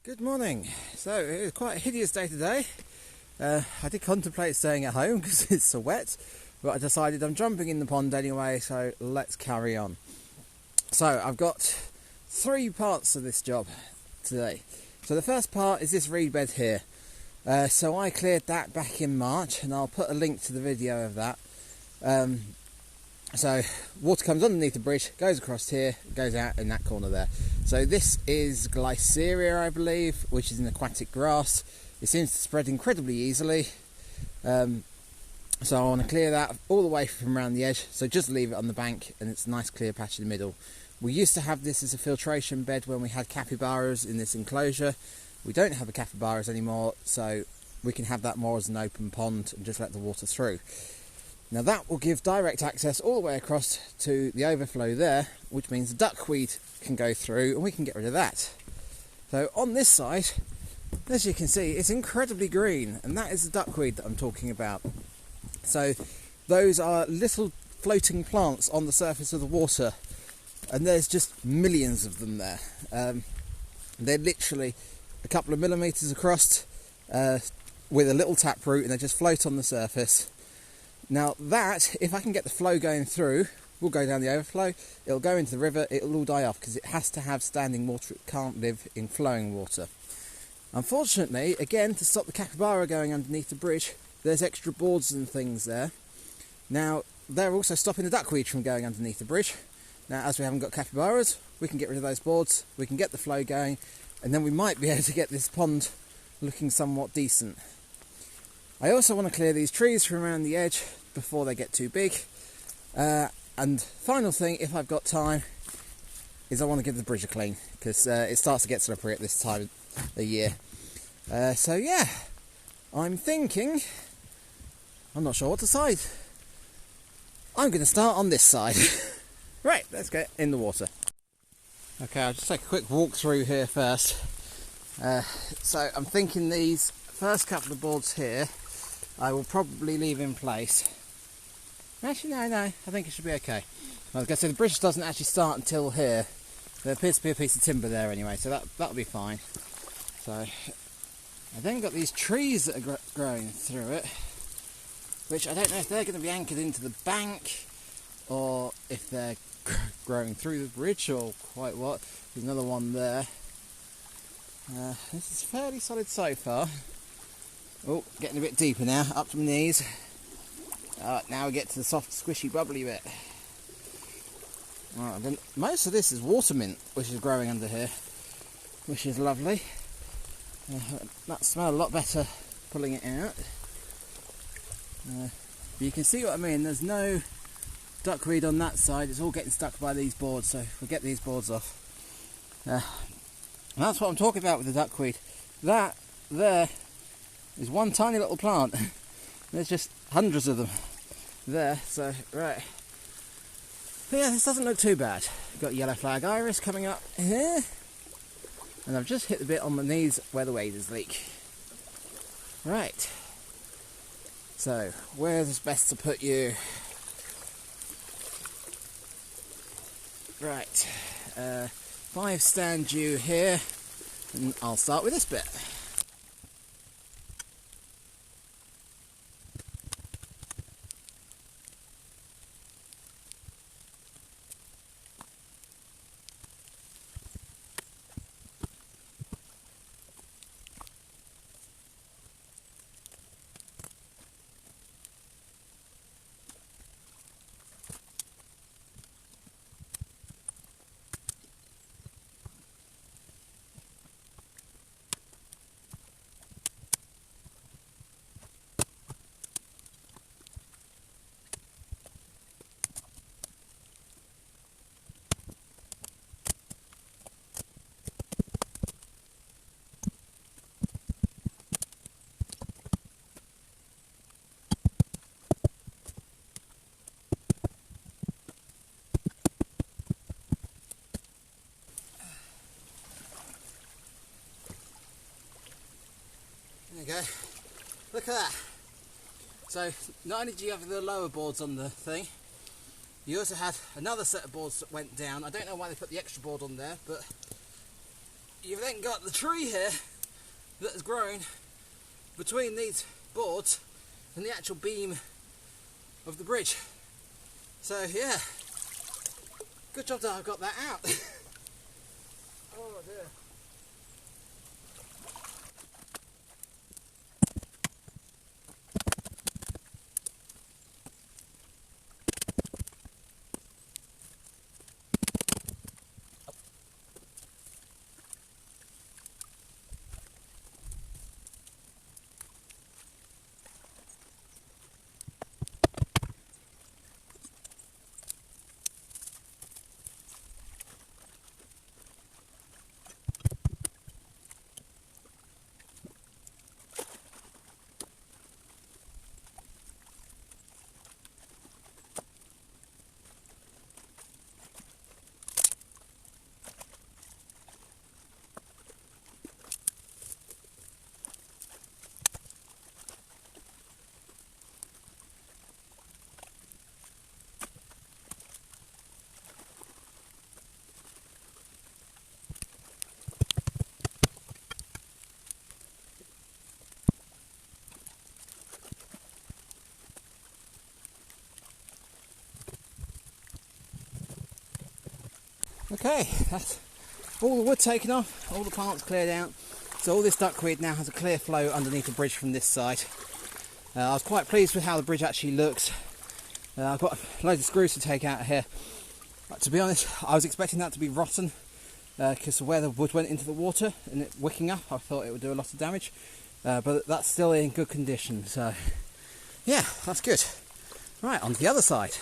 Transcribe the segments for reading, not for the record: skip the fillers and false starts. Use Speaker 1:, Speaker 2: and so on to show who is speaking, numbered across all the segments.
Speaker 1: Good morning. So it was quite a hideous day today. I did contemplate staying at home because it's so wet, but I decided I'm jumping in the pond anyway, so let's carry on. So I've got 3 parts of this job today. So the first part is this reed bed here. So I cleared that back in March, and I'll put a link to the video of that. So water comes underneath the bridge, goes across here, goes out in that corner there. So this is Glyceria, I believe, which is an aquatic grass. It seems to spread incredibly easily. So I want to clear that all the way from around the edge. So just leave it on the bank, and it's a nice clear patch in the middle. We used to have this as a filtration bed when we had capybaras in this enclosure. We don't have the capybaras anymore, so we can have that more as an open pond and just let the water through. Now that will give direct access all the way across to the overflow there, which means the duckweed can go through and we can get rid of that. So on this side, as you can see, it's incredibly green, and that is the duckweed that I'm talking about. So those are little floating plants on the surface of the water, and there's just millions of them there. They're literally a couple of millimetres across with a little taproot, and they just float on the surface. Now that, if I can get the flow going through, will go down the overflow, it'll go into the river, it'll all die off because it has to have standing water, it can't live in flowing water. Unfortunately, again, to stop the capybara going underneath the bridge, there's extra boards and things there. Now, they're also stopping the duckweed from going underneath the bridge. Now, as we haven't got capybaras, we can get rid of those boards, we can get the flow going, and then we might be able to get this pond looking somewhat decent. I also want to clear these trees from around the edge before they get too big. And final thing, if I've got time, is I want to give the bridge a clean, because it starts to get slippery at this time of the year. So yeah, I'm thinking, I'm not sure what to side. I'm going to start on this side. Right, let's get in the water. Okay, I'll just take a quick walk through here first. So I'm thinking these first couple of boards here I will probably leave in place. Actually, no, I think it should be okay. Well, like I said, the bridge doesn't actually start until here. There appears to be a piece of timber there anyway, so that'll be fine. So I then got these trees that are growing through it, which I don't know if they're going to be anchored into the bank or if they're growing through the bridge or quite what. There's another one there. This is fairly solid so far. Oh, getting a bit deeper now, up to my knees. Now we get to the soft, squishy, bubbly bit. Right, then most of this is water mint, which is growing under here, which is lovely. That smells a lot better pulling it out. But you can see what I mean, there's no duckweed on that side, it's all getting stuck by these boards, so we'll get these boards off. That's what I'm talking about with the duckweed. That there is one tiny little plant. There's just hundreds of them there, so right. But yeah, this doesn't look too bad. Got yellow flag iris coming up here, and I've just hit the bit on my knees where the waders leak. Right. So, where's best to put you? Right. 5 stand you here, and I'll start with this bit. There you go. Look at that. So not only do you have the lower boards on the thing, you also had another set of boards that went down. I don't know why they put the extra board on there, but you've then got the tree here that has grown between these boards and the actual beam of the bridge. So yeah, good job that I got that out. Oh dear. Okay, that's all the wood taken off, all the plants cleared out. So all this duckweed now has a clear flow underneath the bridge from this side. I was quite pleased with how the bridge actually looks. I've got loads of screws to take out of here. To be honest, I was expecting that to be rotten because of where the wood went into the water and it wicking up. I thought it would do a lot of damage, but that's still in good condition. So yeah, that's good. Right, on to the other side.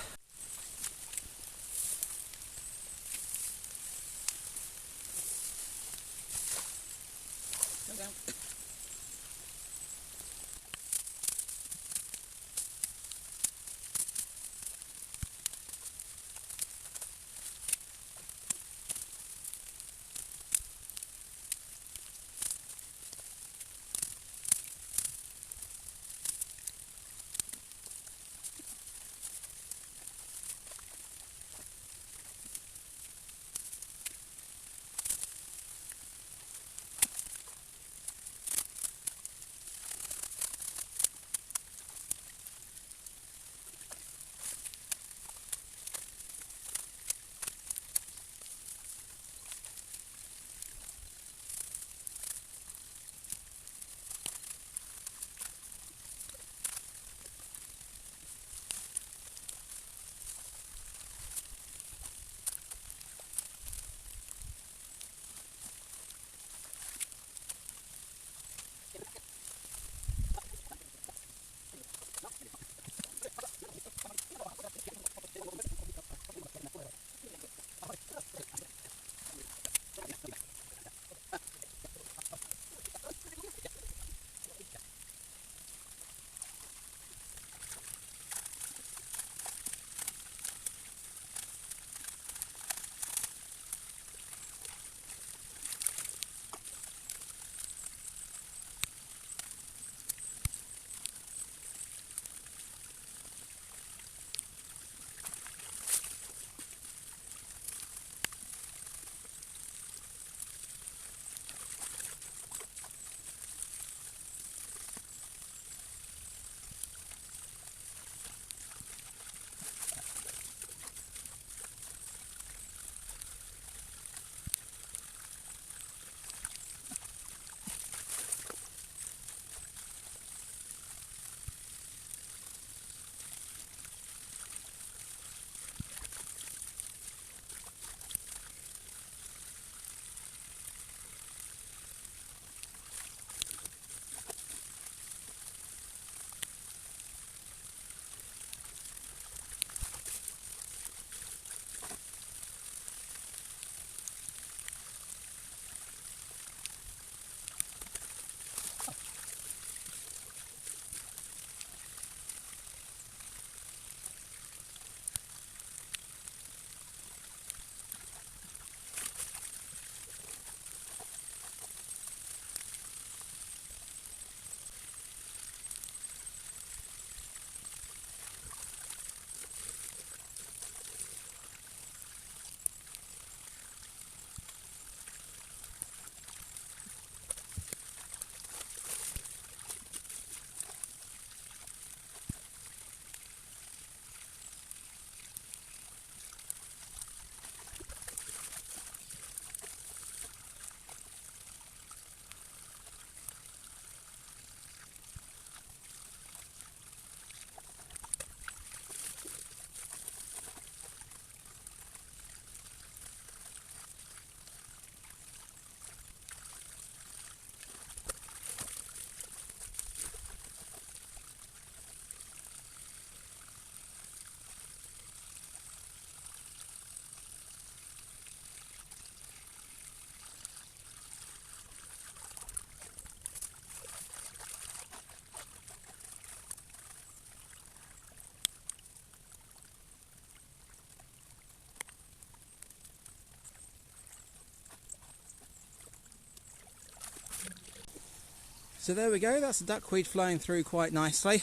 Speaker 1: So there we go, that's the duckweed flowing through quite nicely.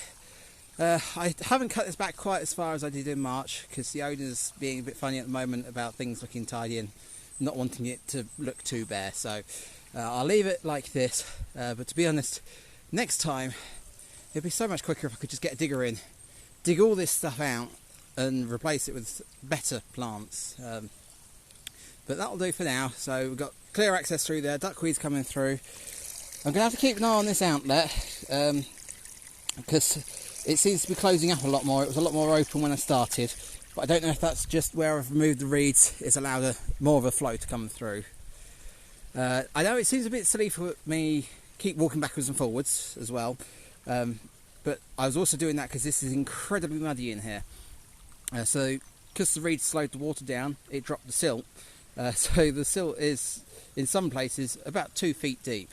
Speaker 1: I haven't cut this back quite as far as I did in March because the owner's being a bit funny at the moment about things looking tidy and not wanting it to look too bare. So I'll leave it like this, but to be honest, next time it'd be so much quicker if I could just get a digger in, dig all this stuff out and replace it with better plants. But that'll do for now. So we've got clear access through there, duckweed's coming through. I'm going to have to keep an eye on this outlet because it seems to be closing up a lot more. It was a lot more open when I started, but I don't know if that's just where I've removed the reeds. It's allowed more of a flow to come through. I know it seems a bit silly for me keep walking backwards and forwards as well, but I was also doing that because this is incredibly muddy in here. So because the reeds slowed the water down, it dropped the silt. So the silt is in some places about 2 feet deep.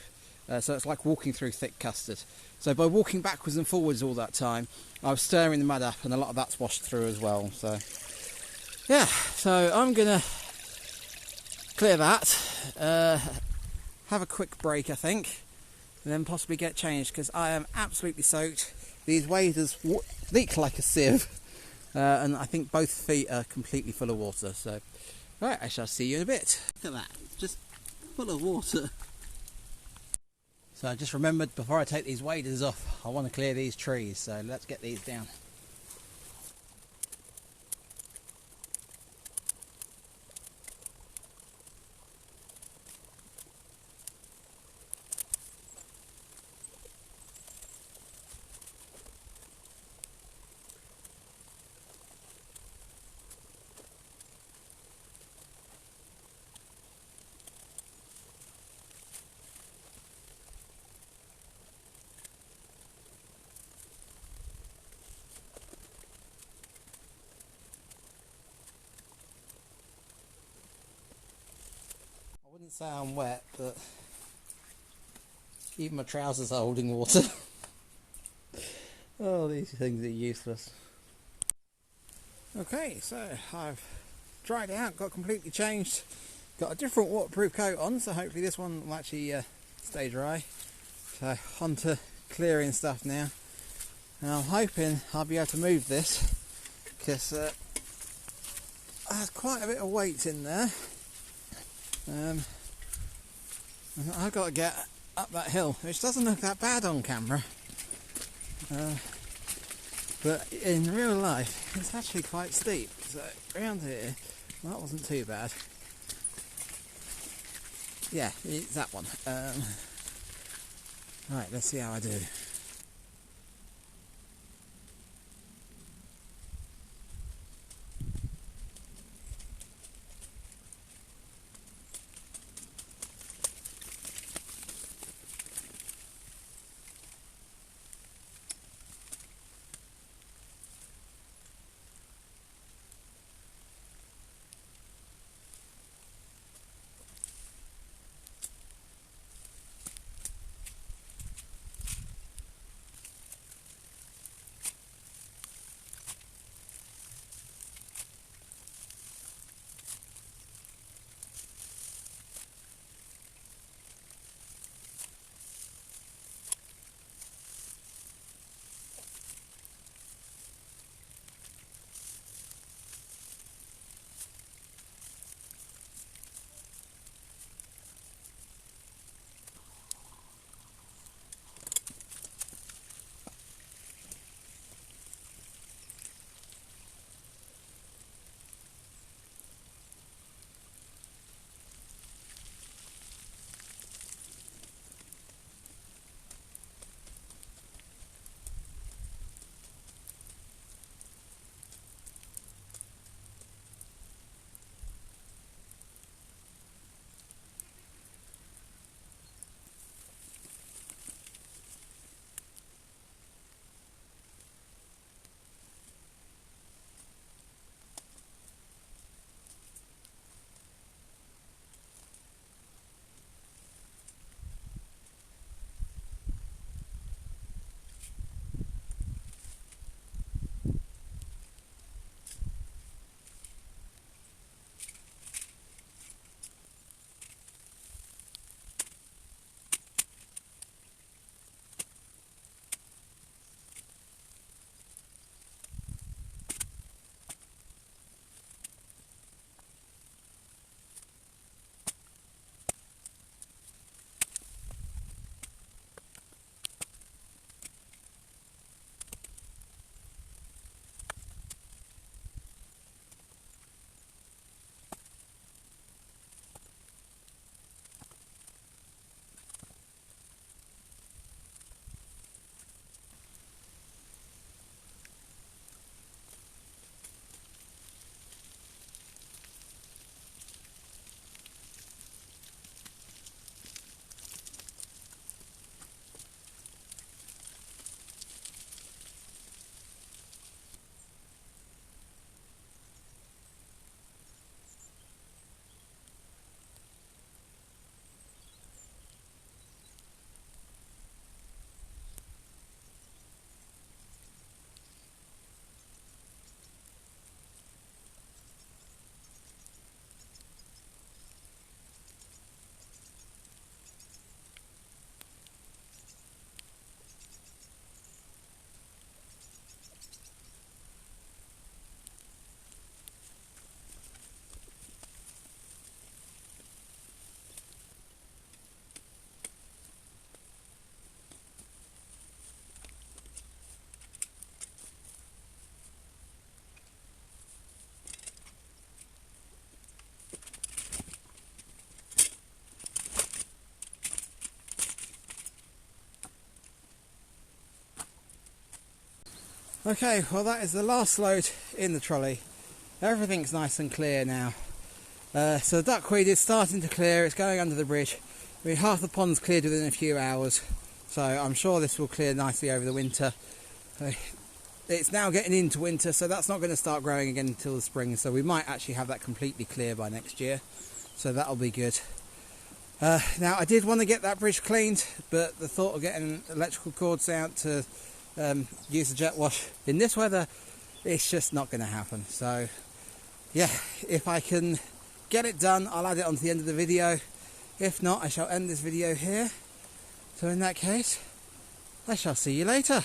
Speaker 1: So it's like walking through thick custard. So by walking backwards and forwards all that time, I was stirring the mud up, and a lot of that's washed through as well. So yeah, so I'm gonna clear that, have a quick break I think, and then possibly get changed because I am absolutely soaked. These waders leak like a sieve, and I think both feet are completely full of water. So right, I shall see you in a bit. Look at that, just full of water. So I just remembered before I take these waders off, I want to clear these trees, so let's get these down. I wouldn't say I'm wet, but even my trousers are holding water. Oh, these things are useless. Okay, so I've dried out, got completely changed, got a different waterproof coat on, so hopefully this one will actually stay dry. So on to clearing stuff now, and I'm hoping I'll be able to move this because there's quite a bit of weight in there. I've got to get up that hill, which doesn't look that bad on camera, but in real life it's actually quite steep. So around here, well, that wasn't too bad. Yeah, it's that one. Right, let's see how I do. Okay, well that is the last load in the trolley. Everything's nice and clear now. So the duckweed is starting to clear, it's going under the bridge. I mean, half the pond's cleared within a few hours, so I'm sure this will clear nicely over the winter. It's now getting into winter, so that's not going to start growing again until the spring, so we might actually have that completely clear by next year, so that'll be good. Now I did want to get that bridge cleaned, but the thought of getting electrical cords out to use the jet wash in this weather, it's just not going to happen. So yeah, if I can get it done, I'll add it onto the end of the video. If not, I shall end this video here. So in that case, I shall see you later.